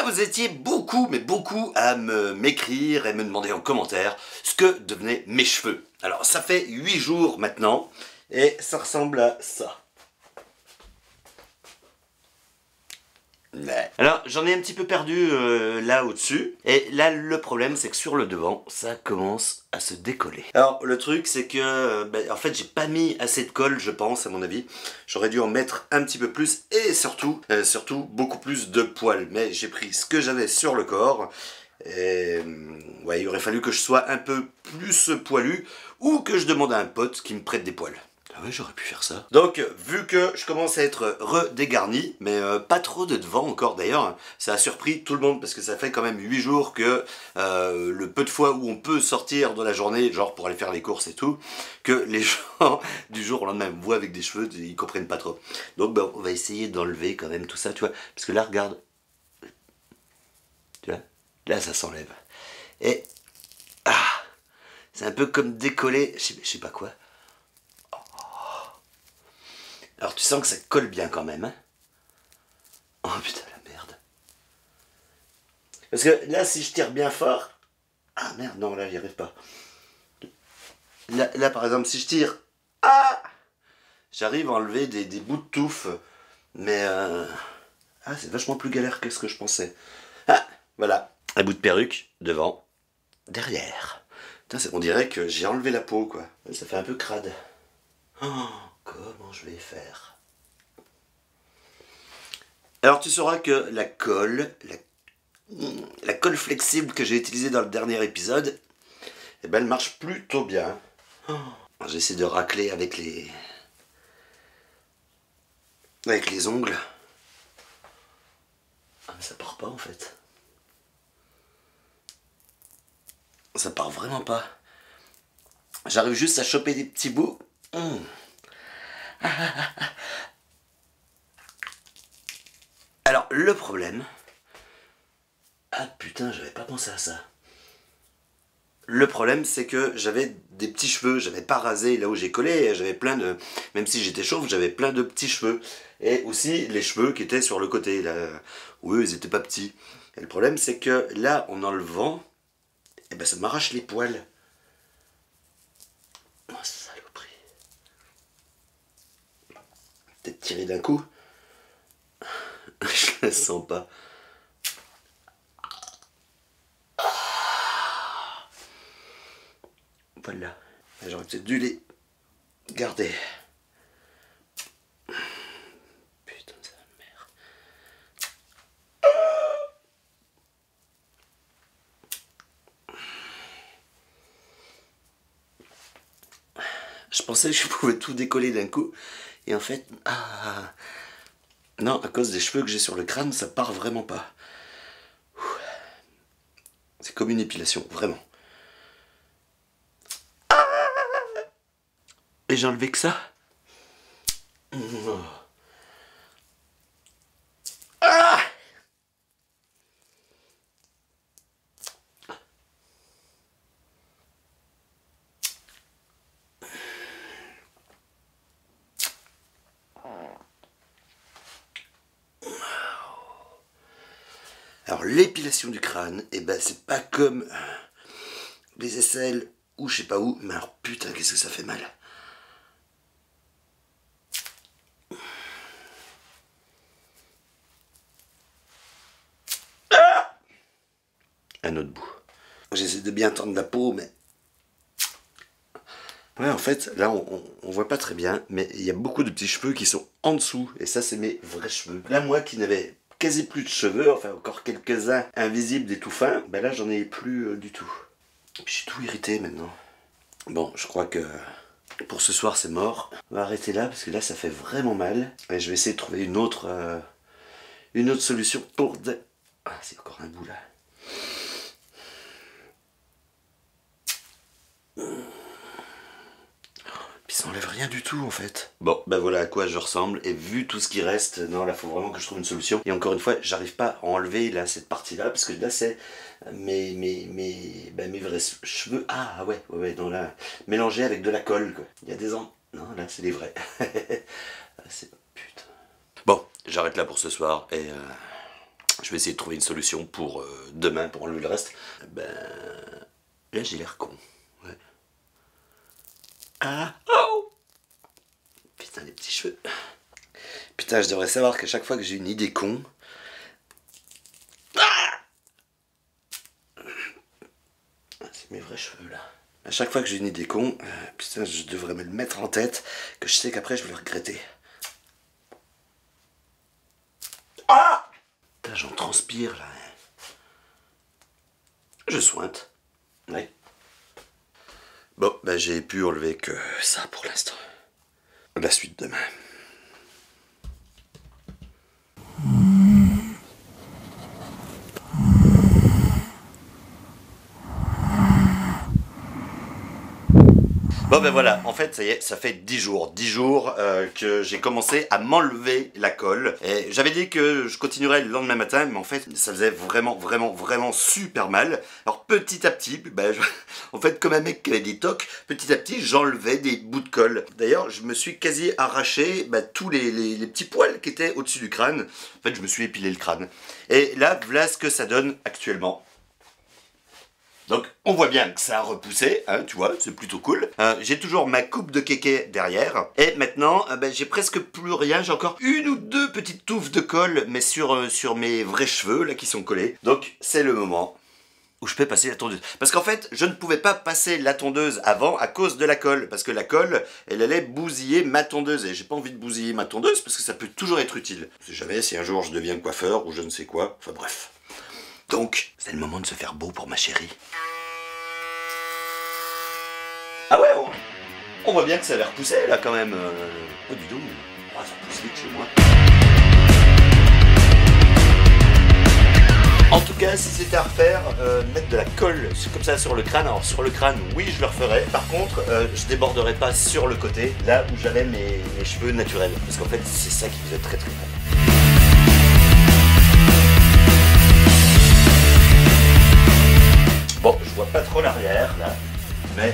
Voilà, vous étiez beaucoup, mais beaucoup à m'écrire et me demander en commentaire ce que devenaient mes cheveux. Alors, ça fait 8 jours maintenant, et ça ressemble à ça. Ouais. Alors, j'en ai un petit peu perdu là au-dessus, et là, le problème, c'est que sur le devant, ça commence à se décoller. Alors, le truc, c'est que, en fait, j'ai pas mis assez de colle, je pense, à mon avis. J'aurais dû en mettre un petit peu plus, et surtout, beaucoup plus de poils. Mais j'ai pris ce que j'avais sur le corps, et ouais, il aurait fallu que je sois un peu plus poilu, ou que je demande à un pote qui me prête des poils. Ah ouais, j'aurais pu faire ça. Donc, vu que je commence à être redégarni, mais pas trop de devant encore d'ailleurs, ça a surpris tout le monde parce que ça fait quand même 8 jours que le peu de fois où on peut sortir de la journée, genre pour aller faire les courses et tout, que les gens du jour au lendemain me voient avec des cheveux, ils comprennent pas trop. Donc ben, on va essayer d'enlever quand même tout ça, tu vois, parce que là, regarde, tu vois, là ça s'enlève. Et, c'est un peu comme décoller, je sais pas quoi. Alors tu sens que ça colle bien quand même, hein? Oh putain la merde. Parce que là si je tire bien fort... Ah merde, non là j'y arrive pas. Là par exemple si je tire... Ah, j'arrive à enlever des bouts de touffe. Mais ah, c'est vachement plus galère que ce que je pensais. Ah, voilà. Un bout de perruque, devant, derrière. Putain, on dirait que j'ai enlevé la peau quoi. Ça fait un peu crade. Oh, comment je vais faire? Alors tu sauras que la colle flexible que j'ai utilisée dans le dernier épisode, eh ben, elle marche plutôt bien. Oh. J'essaie de racler avec les ongles. Ah mais ça part pas en fait. Ça part vraiment pas. J'arrive juste à choper des petits bouts. Alors le problème... Ah putain, j'avais pas pensé à ça. Le problème, c'est que j'avais des petits cheveux, j'avais pas rasé là où j'ai collé, j'avais plein de... Même si j'étais chauve, j'avais plein de petits cheveux. Et aussi les cheveux qui étaient sur le côté, là, où eux, ils étaient pas petits. Et le problème, c'est que là, en enlevant, eh ben, ça m'arrache les poils. Oh, saloperie. Peut-être tirer d'un coup. Je le sens pas. Voilà. J'aurais peut-être dû les garder. Putain, c'est la merde. Je pensais que je pouvais tout décoller d'un coup. Et en fait, non, à cause des cheveux que j'ai sur le crâne, ça part vraiment pas. C'est comme une épilation, vraiment. Et j'ai enlevé que ça. Alors l'épilation du crâne, eh ben c'est pas comme les aisselles ou je sais pas où, mais alors putain qu'est-ce que ça fait mal. Un autre bout. J'essaie de bien tendre la peau, mais... Ouais, en fait, là, on voit pas très bien, mais il y a beaucoup de petits cheveux qui sont en dessous, et ça, c'est mes vrais cheveux. Là, moi, qui n'avais quasi plus de cheveux, enfin, encore quelques-uns invisibles et tout fins, ben là, j'en ai plus du tout. Et puis, je suis tout irrité, maintenant. Bon, je crois que pour ce soir, c'est mort. On va arrêter là, parce que là, ça fait vraiment mal. Et je vais essayer de trouver une autre solution pour... Ah, c'est encore un bout, là. Puis ça enlève rien du tout en fait. Bon, ben voilà à quoi je ressemble. Et vu tout ce qui reste, non là faut vraiment que je trouve une solution. Et encore une fois, j'arrive pas à enlever là cette partie-là parce que là c'est mes vrais cheveux. Ah ouais, non là, mélangés avec de la colle quoi. Il y a des ans. Non là c'est les vrais. C'est putain. Bon, j'arrête là pour ce soir et Je vais essayer de trouver une solution pour demain, pour enlever le reste. Ben... Là, j'ai l'air con. Ouais. Ah! Oh! Putain, les petits cheveux. Putain, je devrais savoir qu'à chaque fois que j'ai une idée con... Ah! C'est mes vrais cheveux, là. À chaque fois que j'ai une idée con, putain, je devrais me le mettre en tête, que je sais qu'après, je vais le regretter. Ah! Putain, j'en transpire, là. Je sointe. Ouais. Bon, bah j'ai pu enlever que ça pour l'instant. La suite demain. Bon ben voilà, en fait ça y est, ça fait 10 jours que j'ai commencé à m'enlever la colle. Et j'avais dit que je continuerais le lendemain matin, mais en fait ça faisait vraiment super mal. Alors petit à petit, ben, en fait comme un mec qui avait des tocs, petit à petit j'enlevais des bouts de colle. D'ailleurs je me suis quasi arraché tous les petits poils qui étaient au-dessus du crâne. En fait je me suis épilé le crâne. Et là, voilà ce que ça donne actuellement. Donc on voit bien que ça a repoussé, hein, tu vois, c'est plutôt cool. J'ai toujours ma coupe de kéké derrière. Et maintenant, j'ai presque plus rien. J'ai encore une ou deux petites touffes de colle, mais sur mes vrais cheveux, là, qui sont collés. Donc c'est le moment où je peux passer la tondeuse. Parce qu'en fait, je ne pouvais pas passer la tondeuse avant à cause de la colle. Parce que la colle, elle allait bousiller ma tondeuse. Et j'ai pas envie de bousiller ma tondeuse parce que ça peut toujours être utile. Je sais jamais si un jour je deviens coiffeur ou je ne sais quoi. Enfin bref. Donc, c'est le moment de se faire beau pour ma chérie. Ah ouais, on voit bien que ça avait repoussé là quand même. Oh dis donc, ça repousse vite chez moi. En tout cas, si c'était à refaire, mettre de la colle comme ça sur le crâne. Alors sur le crâne, oui, je le referais. Par contre, je déborderais pas sur le côté, là où j'avais mes cheveux naturels. Parce qu'en fait, c'est ça qui faisait très mal. Bon, je vois pas trop l'arrière là, mais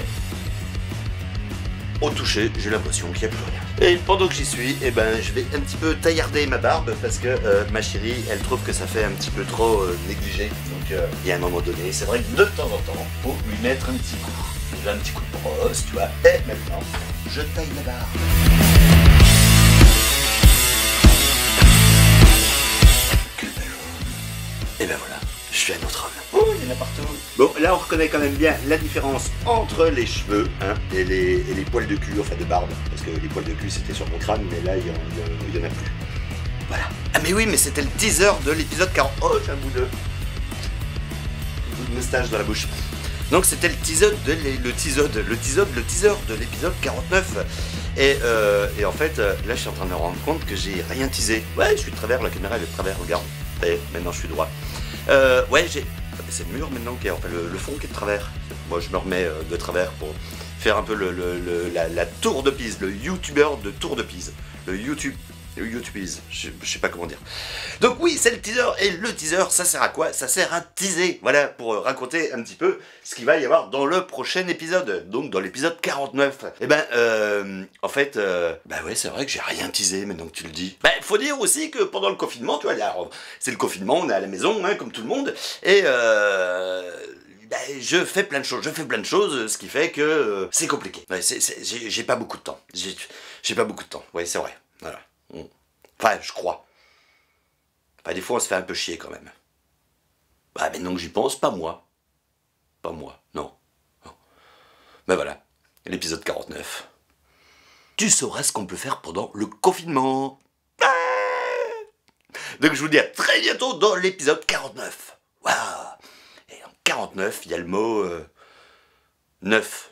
au toucher, j'ai l'impression qu'il n'y a plus rien. Et pendant que j'y suis, je vais un petit peu taillarder ma barbe parce que ma chérie, elle trouve que ça fait un petit peu trop négligé. Donc il y a un moment donné, c'est vrai que de temps en temps, faut lui mettre un petit coup. Déjà un petit coup de brosse, tu vois. Et maintenant, je taille ma barbe. Quel bel homme. Et ben voilà, je suis un autre homme. Oh, il y en a partout. Bon, là on reconnaît quand même bien la différence entre les cheveux et les poils de cul, enfin de barbe. Parce que les poils de cul c'était sur mon crâne, mais là il y en a plus. Voilà. Ah mais oui, mais c'était le teaser de l'épisode 40. Oh, j'ai un bout de moustache dans la bouche. Donc c'était le teaser de l'épisode 49. Et en fait, là je suis en train de me rendre compte que j'ai rien teasé. Ouais, je suis de travers, la caméra elle est de travers, regarde. Et maintenant je suis droit. Ouais, c'est le mur maintenant qui est, enfin le fond qui est de travers. Moi je me remets de travers pour faire un peu la tour de Pise, le youtubeur de tour de Pise. Le YouTubeise, je sais pas comment dire. Donc oui, c'est le teaser, et le teaser, ça sert à quoi? Ça sert à teaser, voilà, pour raconter un petit peu ce qu'il va y avoir dans le prochain épisode, donc dans l'épisode 49. Et en fait, ouais, c'est vrai que j'ai rien teasé, maintenant que tu le dis. Faut dire aussi que pendant le confinement, tu vois, c'est le confinement, on est à la maison, hein, comme tout le monde, et je fais plein de choses, ce qui fait que c'est compliqué. Ouais, j'ai pas beaucoup de temps. J'ai pas beaucoup de temps, ouais, c'est vrai, voilà. Enfin, je crois. Enfin, des fois, on se fait un peu chier quand même. Maintenant que j'y pense, pas moi. Pas moi, non. Ben voilà, l'épisode 49. Tu sauras ce qu'on peut faire pendant le confinement. Donc je vous dis à très bientôt dans l'épisode 49. Waouh. Et en 49, il y a le mot 9.